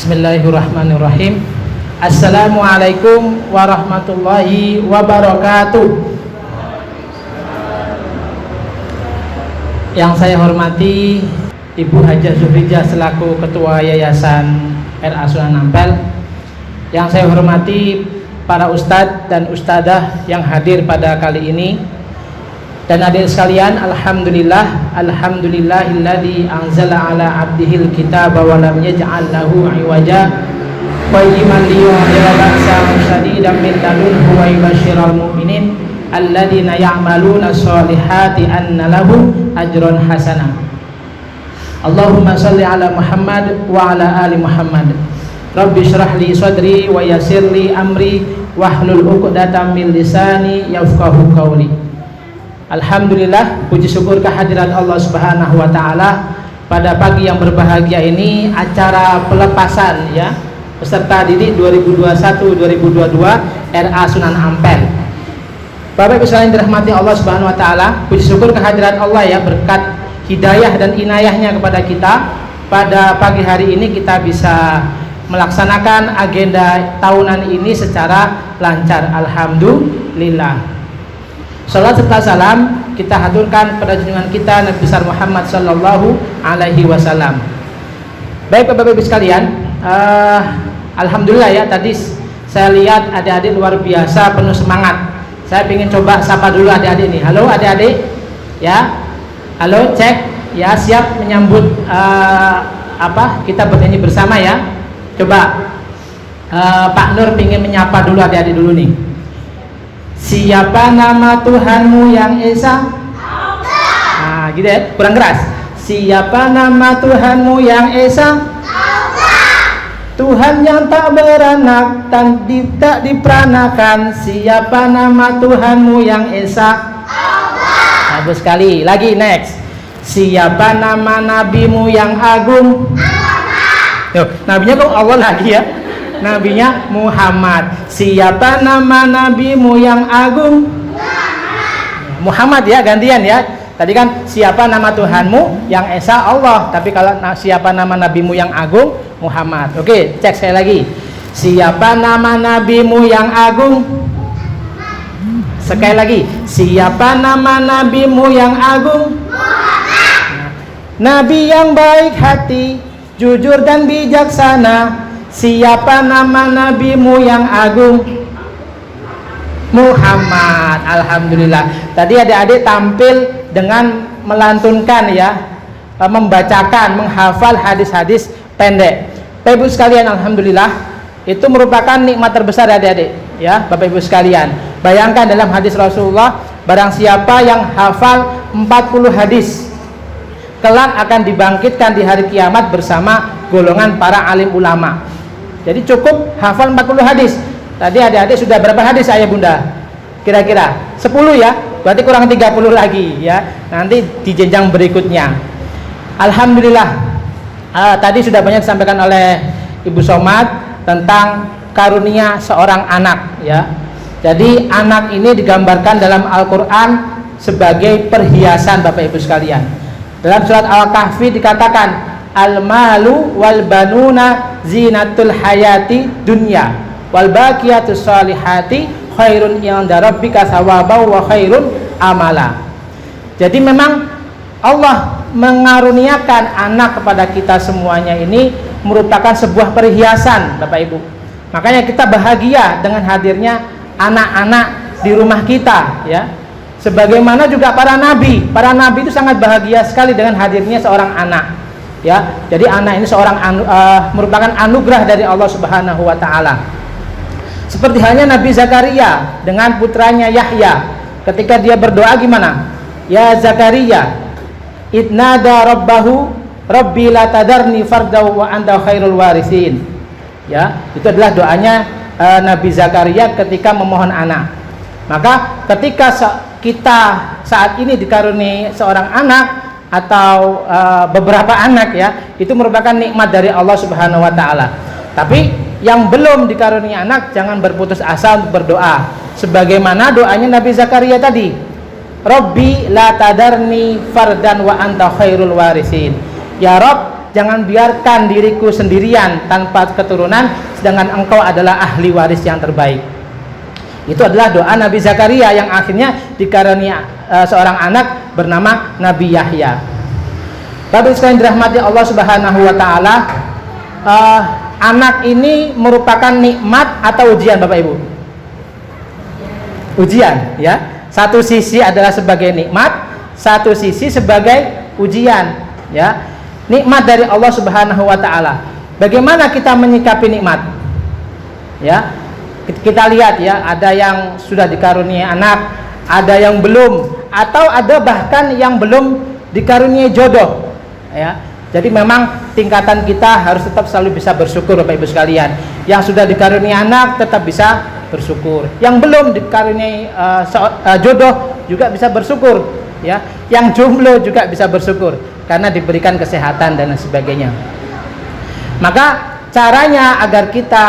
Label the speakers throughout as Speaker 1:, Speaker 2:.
Speaker 1: Bismillahirrahmanirrahim. Assalamualaikum warahmatullahi wabarakatuh. Yang saya hormati Ibu Hajah Zuhrijah selaku Ketua Yayasan RA Sunan Ampel. Yang saya hormati para ustadz dan ustadzah yang hadir pada kali ini. Dan hadirin sekalian, alhamdulillahilladzi anzala ala abdihil kitaba wa lam yaj'al lahu iwaja qayyiman liyunzira ba'san shadidan min ladunhu wa yubashshiral mu'minin alladzina ya'maluna sholihati anna lahum ajran hasanah. Allahumma shalli ala Muhammad wa ala ali Muhammad. Rabbi shrah li sadri wa yassir li amri wahlul 'uqdatam min lisani yafqahu qawli. Alhamdulillah, puji syukur kehadirat Allah Subhanahu wa taala. Pada pagi yang berbahagia ini acara pelepasan ya peserta didik 2021-2022 RA Sunan Ampel. Bapak Ibu sekalian dirahmati Allah Subhanahu wa taala, puji syukur kehadirat Allah ya, berkat hidayah dan inayahnya kepada kita. Pada pagi hari ini kita bisa melaksanakan agenda tahunan ini secara lancar, alhamdulillah. Salat serta salam kita haturkan pada junjungan kita Nabi besar Muhammad sallallahu alaihi wasallam. Baik Bapak Ibu sekalian, alhamdulillah ya, tadi saya lihat adik-adik luar biasa penuh semangat. Saya ingin coba sapa dulu adik-adik nih. Halo adik-adik. Ya. Halo, cek. Ya, siap menyambut kita bernyanyi bersama ya. Coba Pak Nur ingin menyapa dulu adik-adik dulu nih. Siapa nama Tuhanmu yang Esa? Allah. Nah, gitu ya, kurang keras. Siapa nama Tuhanmu yang Esa? Allah. Tuhan yang tak beranak dan tak diperanakan. Siapa nama Tuhanmu yang Esa? Allah. Bagus sekali. Lagi next. Siapa nama nabimu yang agung? Allah. Nabinya kok Allah lagi ya? Nabinya Muhammad. Siapa nama nabimu yang agung? Muhammad ya, gantian ya. Tadi kan siapa nama Tuhanmu yang Esa? Allah. Tapi kalau siapa nama nabimu yang agung? Muhammad. Oke, cek saya lagi. Siapa nama nabimu yang agung? Sekali lagi. Siapa nama nabimu yang agung? Muhammad. Nabi yang baik hati, jujur dan bijaksana. Siapa nama nabimu yang agung? Muhammad. Alhamdulillah. Tadi adik-adik tampil dengan melantunkan ya, membacakan, menghafal hadis-hadis pendek. Bapak Ibu sekalian, alhamdulillah, itu merupakan nikmat terbesar adik-adik ya, Bapak Ibu sekalian. Bayangkan dalam hadis Rasulullah, barang siapa yang hafal 40 hadis, kelak akan dibangkitkan di hari kiamat bersama golongan para alim ulama. Jadi cukup hafal 40 hadis. Tadi adik-adik sudah berapa hadis ayah bunda? Kira-kira 10 ya, berarti kurang 30 lagi ya, nanti di jenjang berikutnya. Alhamdulillah, tadi sudah banyak disampaikan oleh Ibu Somad tentang karunia seorang anak ya. Jadi anak ini digambarkan dalam Al-Quran sebagai perhiasan Bapak Ibu sekalian. Dalam surat Al-Kahfi dikatakan, al-malu wal banuna zinatul hayati dunya wal baqiyatus salihati khairun inda rabbika thawaban wa khairun amala. Jadi memang Allah mengaruniakan anak kepada kita semuanya ini merupakan sebuah perhiasan Bapak Ibu. Makanya kita bahagia dengan hadirnya anak-anak di rumah kita ya. Sebagaimana juga para nabi itu sangat bahagia sekali dengan hadirnya seorang anak. Ya, jadi anak ini merupakan anugerah dari Allah Subhanahu wa taala. Seperti halnya Nabi Zakaria dengan putranya Yahya. Ketika dia berdoa gimana? Ya Zakaria, idnada rabbahu rabbi la tadarni fardaw wa anta khairul warisin. Ya, itu adalah doanya Nabi Zakaria ketika memohon anak. Maka ketika kita saat ini dikaruniai seorang anak atau beberapa anak ya, itu merupakan nikmat dari Allah Subhanahu wa taala. Tapi yang belum dikaruniai anak jangan berputus asa untuk berdoa. Sebagaimana doanya Nabi Zakaria tadi. Rabbi la tadarni fardan wa anta khairul warisin. Ya Rabb, jangan biarkan diriku sendirian tanpa keturunan, sedangkan engkau adalah ahli waris yang terbaik. Itu adalah doa Nabi Zakaria yang akhirnya dikaruniai seorang anak bernama Nabi Yahya. Bapak Ibu sekalian dirahmati Allah Subhanahu wa taala, anak ini merupakan nikmat atau ujian Bapak Ibu? Ujian, ya. Satu sisi adalah sebagai nikmat, satu sisi sebagai ujian, ya. Nikmat dari Allah Subhanahu wa taala. Bagaimana kita menyikapi nikmat? Ya. Kita lihat ya, ada yang sudah dikaruniai anak, ada yang belum, atau ada bahkan yang belum dikaruniai jodoh, ya. Jadi memang tingkatan kita harus tetap selalu bisa bersyukur Bapak Ibu sekalian. Yang sudah dikaruniai anak tetap bisa bersyukur, yang belum dikaruniai jodoh juga bisa bersyukur, ya. Yang jomblo juga bisa bersyukur karena diberikan kesehatan dan sebagainya. Maka caranya agar kita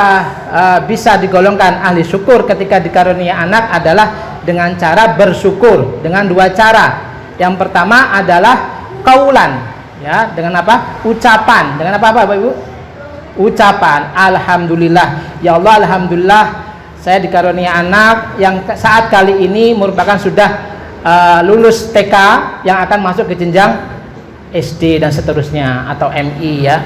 Speaker 1: bisa digolongkan ahli syukur ketika dikaruniai anak adalah dengan cara bersyukur dengan dua cara. Yang pertama adalah kaulan, ya, dengan apa? Ucapan. Dengan apa Bapak Ibu? Ucapan. Alhamdulillah, ya Allah, alhamdulillah saya dikaruniai anak yang saat kali ini merupakan sudah lulus TK yang akan masuk ke jenjang SD dan seterusnya atau MI, ya.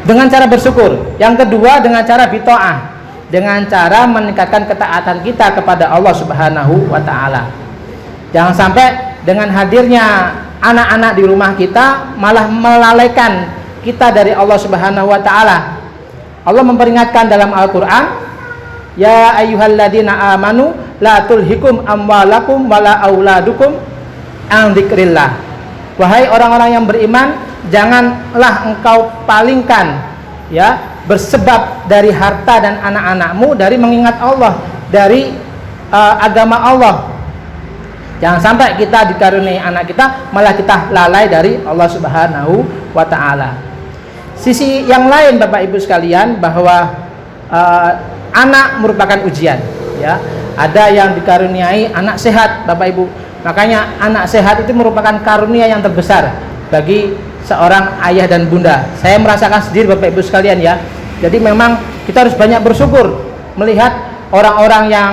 Speaker 1: Dengan cara bersyukur. Yang kedua dengan cara bito'ah, dengan cara meningkatkan ketaatan kita kepada Allah Subhanahu wa taala. Jangan sampai dengan hadirnya anak-anak di rumah kita malah melalaikan kita dari Allah Subhanahu wa taala. Allah memperingatkan dalam Al-Qur'an, ya ayyuhalladzina amanu la tulhikum amwalakum wala auladukum an dzikrillah. Wahai orang-orang yang beriman, janganlah engkau palingkan, ya, bersebab dari harta dan anak-anakmu dari mengingat Allah, dari agama Allah. Jangan sampai kita dikaruniai anak kita malah kita lalai dari Allah Subhanahu wa taala. Sisi yang lain Bapak Ibu sekalian, bahwa anak merupakan ujian, ya. Ada yang dikaruniai anak sehat Bapak Ibu. Makanya anak sehat itu merupakan karunia yang terbesar bagi seorang ayah dan bunda. Saya merasakan sendiri Bapak Ibu sekalian, ya. Jadi memang kita harus banyak bersyukur melihat orang-orang yang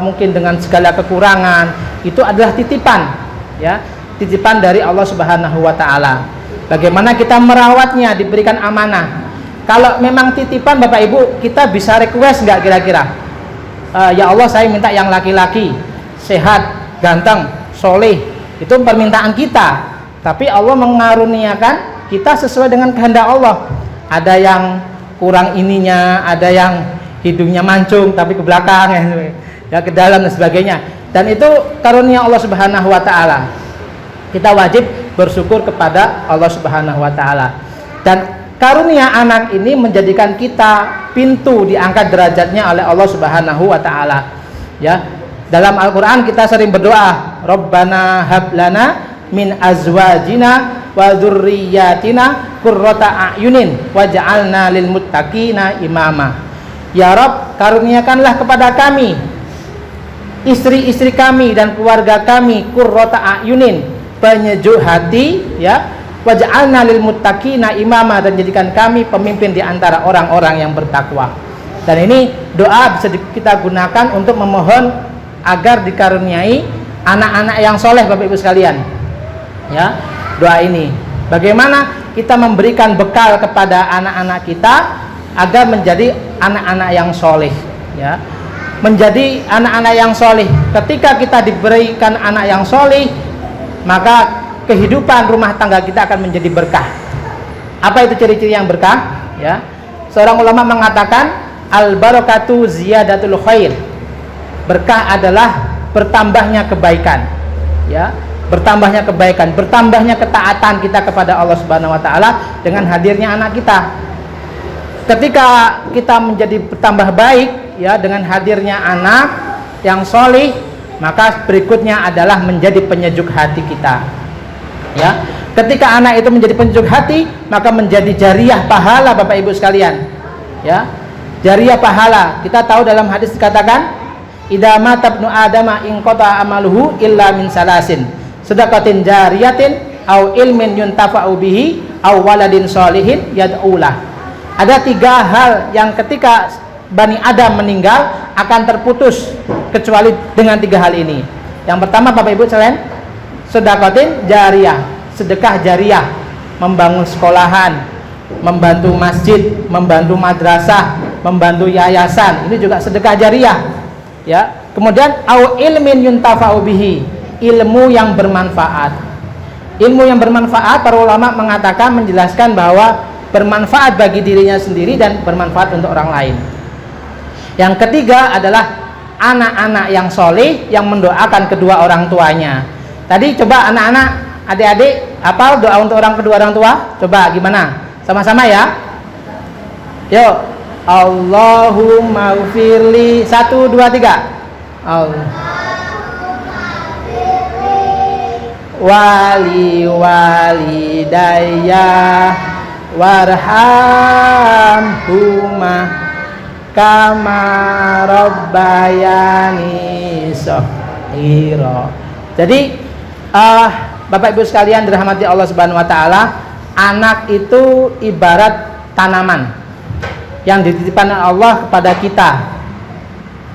Speaker 1: mungkin dengan segala kekurangan itu adalah titipan, ya, titipan dari Allah Subhanahu wa taala. Bagaimana kita merawatnya, diberikan amanah. Kalau memang titipan Bapak Ibu, kita bisa request nggak kira-kira? Ya Allah, saya minta yang laki-laki, sehat, ganteng, soleh. Itu permintaan kita. Tapi Allah mengaruniakan kita sesuai dengan kehendak Allah. Ada yang kurang ininya, ada yang hidungnya mancung tapi ke belakang, ya, ke dalam dan sebagainya. Dan itu karunia Allah Subhanahu wa taala. Kita wajib bersyukur kepada Allah Subhanahu wa taala. Dan karunia anak ini menjadikan kita pintu diangkat derajatnya oleh Allah Subhanahu wa taala. Ya. Dalam Al-Qur'an kita sering berdoa, Rabbana hab lana min azwajina wa dzurriyyatina qurrata a'yunin waj'alna lil muttaqina imama. Ya Rabb, karuniakanlah kepada kami, istri-istri kami dan keluarga kami, qurrata a'yunin, penyejuk hati, ya, waj'alna lil muttaqina imama, dan jadikan kami pemimpin di antara orang-orang yang bertakwa. Dan ini doa bisa kita gunakan untuk memohon agar dikaruniai anak-anak yang soleh Bapak Ibu sekalian, ya. Doa ini bagaimana kita memberikan bekal kepada anak-anak kita agar menjadi anak-anak yang soleh, ya, menjadi anak-anak yang soleh. Ketika kita diberikan anak yang soleh, maka kehidupan rumah tangga kita akan menjadi berkah. Apa itu ciri-ciri yang berkah? Ya, seorang ulama mengatakan al barakatu ziyadatul khair. Berkah adalah bertambahnya kebaikan, ya, bertambahnya kebaikan, bertambahnya ketaatan kita kepada Allah Subhanahu wa taala dengan hadirnya anak kita. Ketika kita menjadi bertambah baik, ya, dengan hadirnya anak yang solih, maka berikutnya adalah menjadi penyejuk hati kita, ya. Ketika anak itu menjadi penyejuk hati, maka menjadi jariah pahala Bapak Ibu sekalian, ya, jariah pahala. Kita tahu dalam hadis dikatakan, idza mata ibnu adama in qata amaluhu illa min salasin, sedekatin jariyatin au ilmin yuntafa'u bihi aw waladin sholihin yad'ulah. Ada 3 hal yang ketika Bani Adam meninggal akan terputus kecuali dengan 3 hal ini. Yang pertama Bapak Ibu sekalian, sedekatin jariyah, sedekah jariyah, membangun sekolahan, membantu masjid, membantu madrasah, membantu yayasan, ini juga sedekah jariyah, ya. Kemudian au ilmin yuntafa'u bihi, ilmu yang bermanfaat. Ilmu yang bermanfaat, para ulama mengatakan, menjelaskan bahwa bermanfaat bagi dirinya sendiri dan bermanfaat untuk orang lain. Yang ketiga adalah anak-anak yang soleh yang mendoakan kedua orang tuanya. Tadi coba anak-anak, adik-adik, hafal doa untuk kedua orang tua? Coba gimana? Sama-sama ya. Yuk. Allahumma ghfirli. 1, 2, 3. Wali walidayya warhamhuma kama rabbayani shaghira. Jadi Bapak Ibu sekalian dirahmati Allah Subhanahu wa taala, anak itu ibarat tanaman yang dititipkan Allah kepada kita.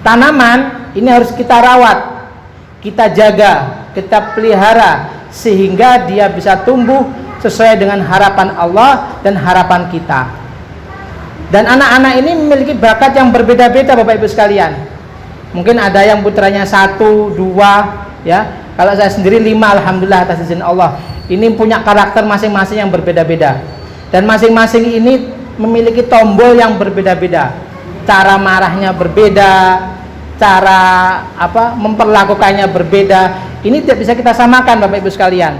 Speaker 1: Tanaman ini harus kita rawat, kita jaga, kita pelihara sehingga dia bisa tumbuh sesuai dengan harapan Allah dan harapan kita. Dan anak-anak ini memiliki bakat yang berbeda-beda Bapak Ibu sekalian. Mungkin ada yang putranya 1, 2, ya. Kalau saya sendiri 5, alhamdulillah atas izin Allah. Ini punya karakter masing-masing yang berbeda-beda. Dan masing-masing ini memiliki tombol yang berbeda-beda. Cara marahnya berbeda, cara memperlakukannya berbeda. Ini tidak bisa kita samakan Bapak Ibu sekalian.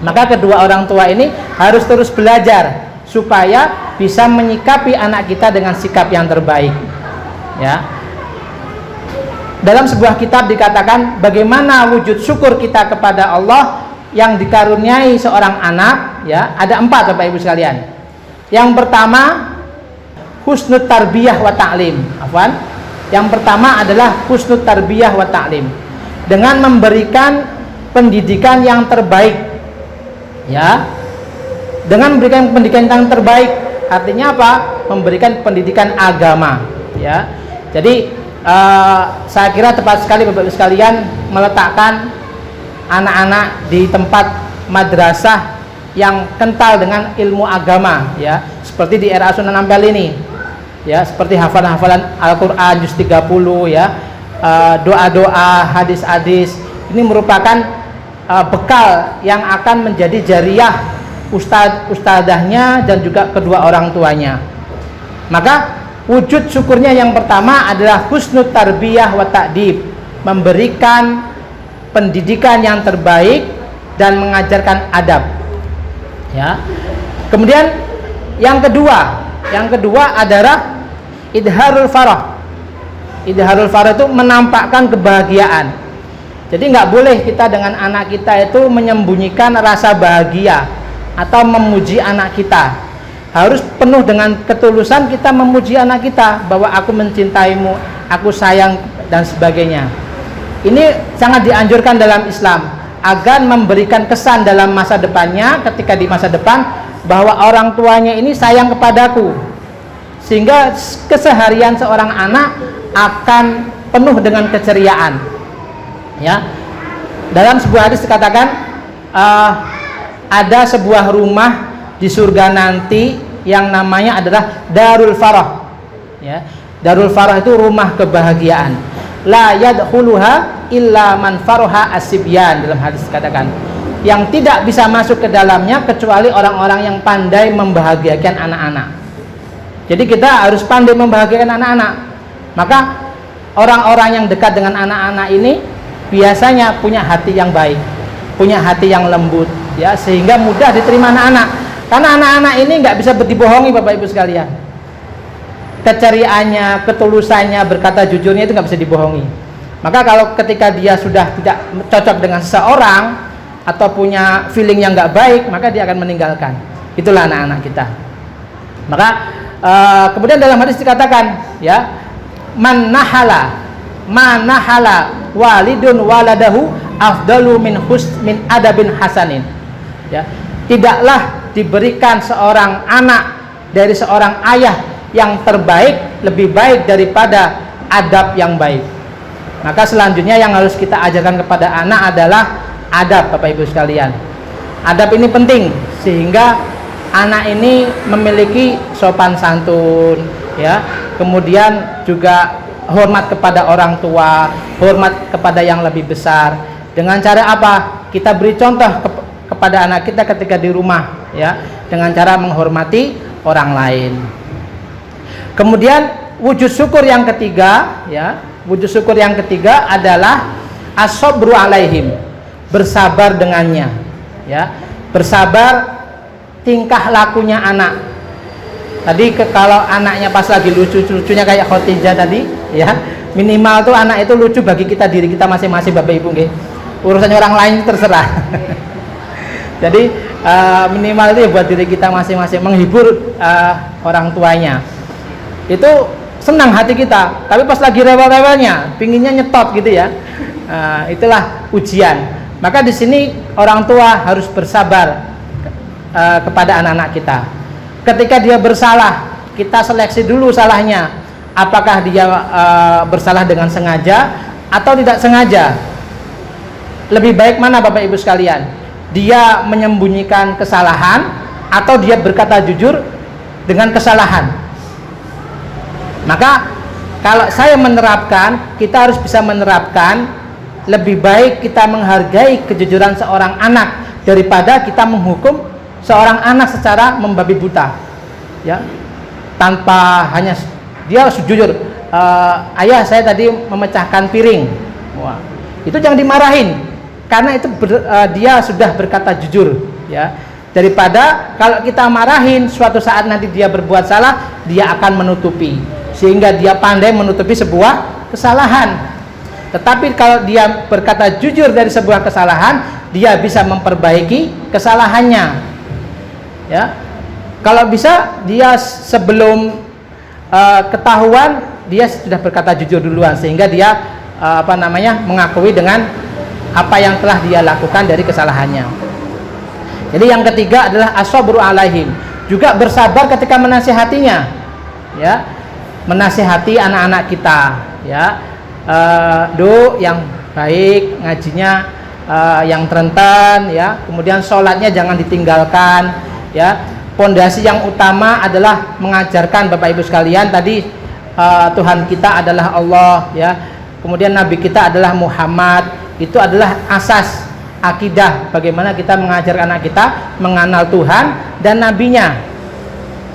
Speaker 1: Maka kedua orang tua ini harus terus belajar supaya bisa menyikapi anak kita dengan sikap yang terbaik. Ya. Dalam sebuah kitab dikatakan bagaimana wujud syukur kita kepada Allah yang dikaruniai seorang anak, ya. Ada 4 Bapak Ibu sekalian. Yang pertama husnul tarbiyah wa ta'lim. Yang pertama adalah husnul tarbiyah wa ta'lim. Dengan memberikan pendidikan yang terbaik. Ya. Dengan memberikan pendidikan yang terbaik artinya apa? Memberikan pendidikan agama, ya. Jadi saya kira tepat sekali Bapak Ibu sekalian meletakkan anak-anak di tempat madrasah yang kental dengan ilmu agama, ya. Seperti di era Sunan Ampel ini, ya, seperti hafalan-hafalan Al-Qur'an juz 30, ya. Doa-doa, hadis-hadis. Ini merupakan bekal yang akan menjadi jariyah ustadzahnya dan juga kedua orang tuanya. Maka wujud syukurnya yang pertama adalah husnul tarbiyah wa ta'dib, memberikan pendidikan yang terbaik dan mengajarkan adab, ya. Kemudian yang kedua adalah idharul farah. Idharul farah itu menampakkan kebahagiaan. Jadi nggak boleh kita dengan anak kita itu menyembunyikan rasa bahagia atau memuji anak kita. Harus penuh dengan ketulusan kita memuji anak kita bahwa aku mencintaimu, aku sayang dan sebagainya. Ini sangat dianjurkan dalam Islam agar memberikan kesan dalam masa depannya, ketika di masa depan bahwa orang tuanya ini sayang kepadaku, sehingga keseharian seorang anak akan penuh dengan keceriaan, ya. Dalam sebuah hadis dikatakan ada sebuah rumah di surga nanti yang namanya adalah Darul Farah, ya. Darul Farah itu rumah kebahagiaan. La yadkhuluha illa man faraha as-sibyan, dalam hadis katakan. Yang tidak bisa masuk ke dalamnya kecuali orang-orang yang pandai membahagiakan anak-anak. Jadi kita harus pandai membahagiakan anak-anak. Maka orang-orang yang dekat dengan anak-anak ini biasanya punya hati yang baik, punya hati yang lembut, ya, sehingga mudah diterima anak-anak. Karena anak-anak ini nggak bisa dibohongi Bapak Ibu sekalian. Keceriaannya, ketulusannya, berkata jujurnya itu nggak bisa dibohongi. Maka kalau ketika dia sudah tidak cocok dengan seseorang atau punya feeling yang nggak baik, maka dia akan meninggalkan. Itulah anak-anak kita. Maka kemudian dalam hadis dikatakan, ya, man nahala walidun waladahu afdalu min adabin hasanin. Ya, tidaklah diberikan seorang anak dari seorang ayah yang terbaik, lebih baik daripada adab yang baik. Maka selanjutnya yang harus kita ajarkan kepada anak adalah adab, Bapak Ibu sekalian. Adab ini penting sehingga anak ini memiliki sopan santun, ya. Kemudian juga hormat kepada orang tua, hormat kepada yang lebih besar. Dengan cara apa? Kita beri contoh kepada anak kita ketika di rumah, ya, dengan cara menghormati orang lain. Kemudian wujud syukur yang ketiga, ya, wujud syukur yang ketiga adalah as-sabru alaihim, bersabar dengannya, ya, bersabar tingkah lakunya anak. Tadi kalau anaknya pas lagi lucu-lucunya kayak Khotijah tadi, ya, minimal tuh anak itu lucu bagi kita, diri kita masing-masing, Bapak Ibu, nggih. Urusannya orang lain terserah. Jadi minimal itu ya buat diri kita masing-masing, menghibur orang tuanya. Itu senang hati kita. Tapi pas lagi rewel-rewelnya, pinginnya nyetop gitu ya. Itulah ujian. Maka di sini orang tua harus bersabar kepada anak-anak kita. Ketika dia bersalah, kita seleksi dulu salahnya. Apakah dia bersalah dengan sengaja atau tidak sengaja? Lebih baik mana, Bapak Ibu sekalian? Dia menyembunyikan kesalahan atau dia berkata jujur dengan kesalahan? Maka kalau saya menerapkan, kita harus bisa menerapkan, lebih baik kita menghargai kejujuran seorang anak daripada kita menghukum seorang anak secara membabi buta, ya, tanpa hanya dia harus jujur. Ayah, saya tadi memecahkan piring. Wah, itu jangan dimarahin, karena itu dia sudah berkata jujur, ya. Daripada kalau kita marahin, suatu saat nanti dia berbuat salah, dia akan menutupi, sehingga dia pandai menutupi sebuah kesalahan. Tetapi kalau dia berkata jujur dari sebuah kesalahan, dia bisa memperbaiki kesalahannya, ya. Kalau bisa dia sebelum ketahuan, dia sudah berkata jujur duluan, sehingga dia mengakui dengan apa yang telah dia lakukan dari kesalahannya. Jadi yang ketiga adalah as-sabru alaihim, juga bersabar ketika menasihatinya, ya, menasihati anak-anak kita, ya. Yang baik, ngajinya yang terenten, ya. Kemudian sholatnya jangan ditinggalkan, ya. Pondasi yang utama adalah mengajarkan, Bapak Ibu sekalian, tadi Tuhan kita adalah Allah, ya. Kemudian Nabi kita adalah Muhammad. Itu adalah asas akidah, bagaimana kita mengajar anak kita mengenal Tuhan dan nabinya,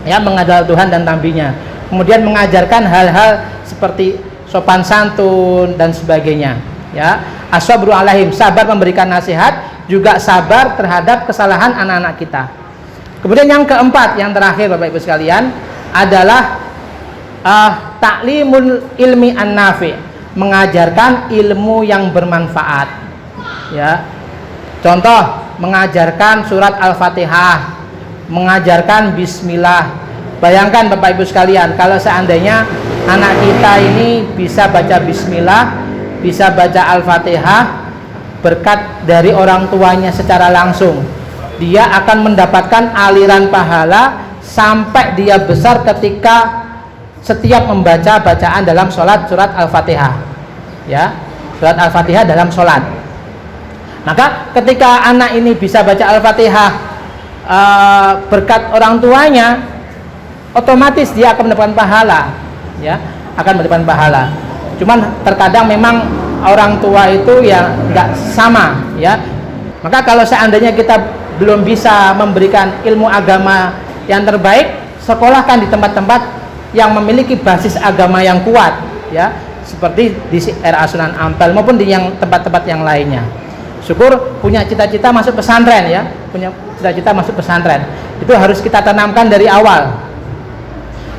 Speaker 1: ya, mengenal Tuhan dan nabinya. Kemudian mengajarkan hal-hal seperti sopan santun dan sebagainya, ya. As-sabru alaihim, sabar memberikan nasihat, juga sabar terhadap kesalahan anak-anak kita. Kemudian yang keempat, yang terakhir, Bapak Ibu sekalian, adalah ta'limul ilmi an-nafi', mengajarkan ilmu yang bermanfaat, ya. Contoh, mengajarkan surat Al-Fatihah, mengajarkan bismillah. Bayangkan, Bapak Ibu sekalian, kalau seandainya anak kita ini bisa baca bismillah, bisa baca Al-Fatihah berkat dari orang tuanya secara langsung, dia akan mendapatkan aliran pahala sampai dia besar ketika setiap membaca bacaan dalam sholat surat Al-Fatihah, ya, surat Al-Fatihah dalam sholat. Maka ketika anak ini bisa baca Al-Fatihah berkat orang tuanya, otomatis dia akan mendapatkan pahala, ya, akan mendapatkan pahala. Cuman terkadang memang orang tua itu ya nggak sama, ya. Maka kalau seandainya kita belum bisa memberikan ilmu agama yang terbaik, sekolahkan di tempat-tempat yang memiliki basis agama yang kuat, ya, seperti di RA Sunan Ampel maupun di yang tempat-tempat yang lainnya. Syukur punya cita-cita masuk pesantren, ya, punya cita-cita masuk pesantren, itu harus kita tanamkan dari awal.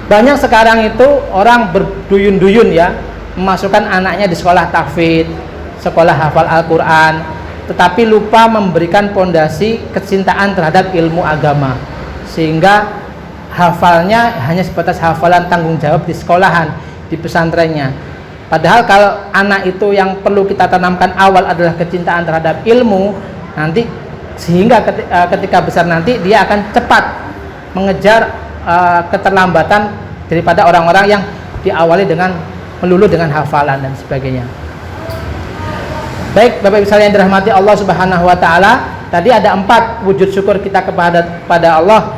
Speaker 1: Banyak sekarang itu orang berduyun-duyun, ya, memasukkan anaknya di sekolah tahfidz, sekolah hafal Al-Quran, tetapi lupa memberikan pondasi kecintaan terhadap ilmu agama, sehingga hafalnya hanya sebatas hafalan tanggung jawab di sekolahan, di pesantrennya. Padahal kalau anak itu yang perlu kita tanamkan awal adalah kecintaan terhadap ilmu, nanti sehingga ketika besar nanti dia akan cepat mengejar keterlambatan daripada orang-orang yang diawali dengan melulu dengan hafalan dan sebagainya. Baik Bapak Ibu sekalian dirahmati Allah Subhanahu wa taala, tadi ada 4 wujud syukur kita kepada Allah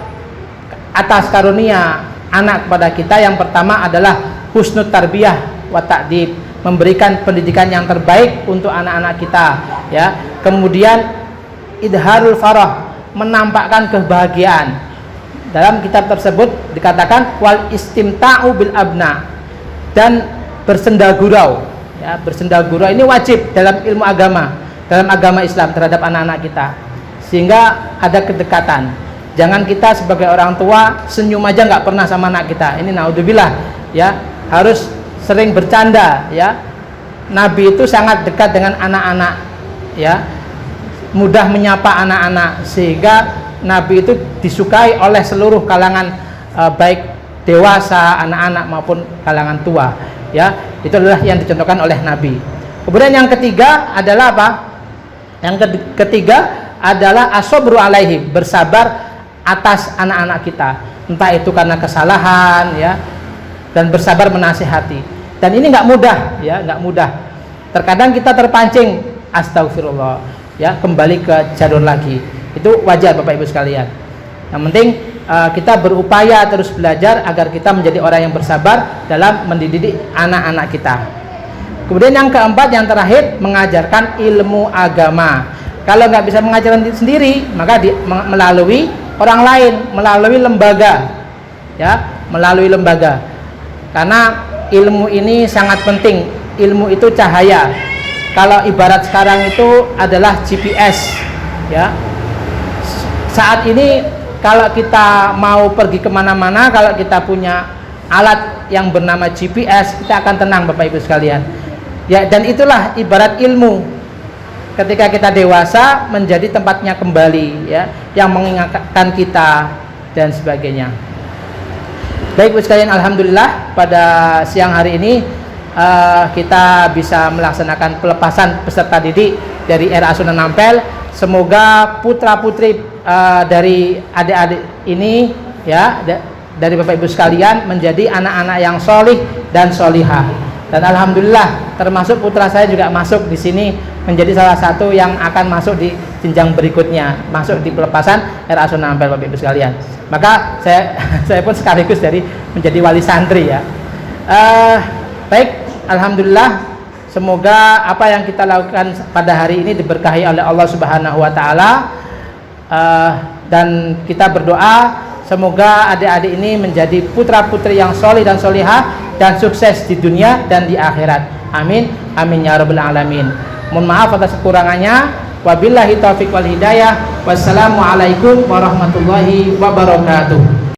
Speaker 1: atas karunia anak kepada kita. Yang pertama adalah husnul tarbiyah wa ta'dib, memberikan pendidikan yang terbaik untuk anak-anak kita, ya. Kemudian idharul farah, menampakkan kebahagiaan. Dalam kitab tersebut dikatakan wal istimta'u bil abna, dan bersenda gurau, ya. Bersenda gurau ini wajib dalam ilmu agama, dalam agama Islam terhadap anak-anak kita, sehingga ada kedekatan. Jangan kita sebagai orang tua senyum aja nggak pernah sama anak kita, ini naudzubillah, ya. Harus sering bercanda, ya. Nabi itu sangat dekat dengan anak-anak, ya, mudah menyapa anak-anak, sehingga Nabi itu disukai oleh seluruh kalangan, baik dewasa, anak-anak maupun kalangan tua, ya. Itu adalah yang dicontohkan oleh Nabi. Kemudian yang ketiga adalah apa? Yang ketiga adalah asobru alaihi, bersabar atas anak-anak kita, entah itu karena kesalahan, ya, dan bersabar menasihati. Dan ini nggak mudah, ya, nggak mudah. Terkadang kita terpancing, astagfirullah, ya, kembali ke jalur lagi. Itu wajar Bapak Ibu sekalian. Yang penting kita berupaya terus belajar agar kita menjadi orang yang bersabar dalam mendidik anak-anak kita. Kemudian yang keempat, yang terakhir, mengajarkan ilmu agama. Kalau nggak bisa mengajarkan sendiri, maka melalui orang lain, melalui lembaga, ya, melalui lembaga. Karena ilmu ini sangat penting. Ilmu itu cahaya. Kalau ibarat sekarang itu adalah GPS, ya. Saat ini kalau kita mau pergi kemana-mana, kalau kita punya alat yang bernama GPS, kita akan tenang Bapak Ibu sekalian, ya. Dan itulah ibarat ilmu. Ketika kita dewasa menjadi tempatnya kembali, ya, yang mengingatkan kita dan sebagainya. Baik Ibu sekalian, alhamdulillah pada siang hari ini kita bisa melaksanakan pelepasan peserta didik dari RA Sunan Ampel. Semoga putra-putri dari adik-adik ini, ya, dari Bapak Ibu sekalian menjadi anak-anak yang solih dan solihah. Dan alhamdulillah termasuk putra saya juga masuk di sini menjadi salah satu yang akan masuk di jenjang berikutnya, masuk di pelepasan RA Sunan Ampel Bapak Ibu sekalian. Maka saya pun sekaligus dari menjadi wali santri, ya. Baik, alhamdulillah, semoga apa yang kita lakukan pada hari ini diberkahi oleh Allah Subhanahu wa taala, dan kita berdoa semoga adik-adik ini menjadi putra-putri yang solih dan solihah dan sukses di dunia dan di akhirat. Amin, amin ya rabbal alamin. Mohon maaf atas kekurangannya. Wabillahi taufiq wal hidayah. Wassalamualaikum warahmatullahi wabarakatuh.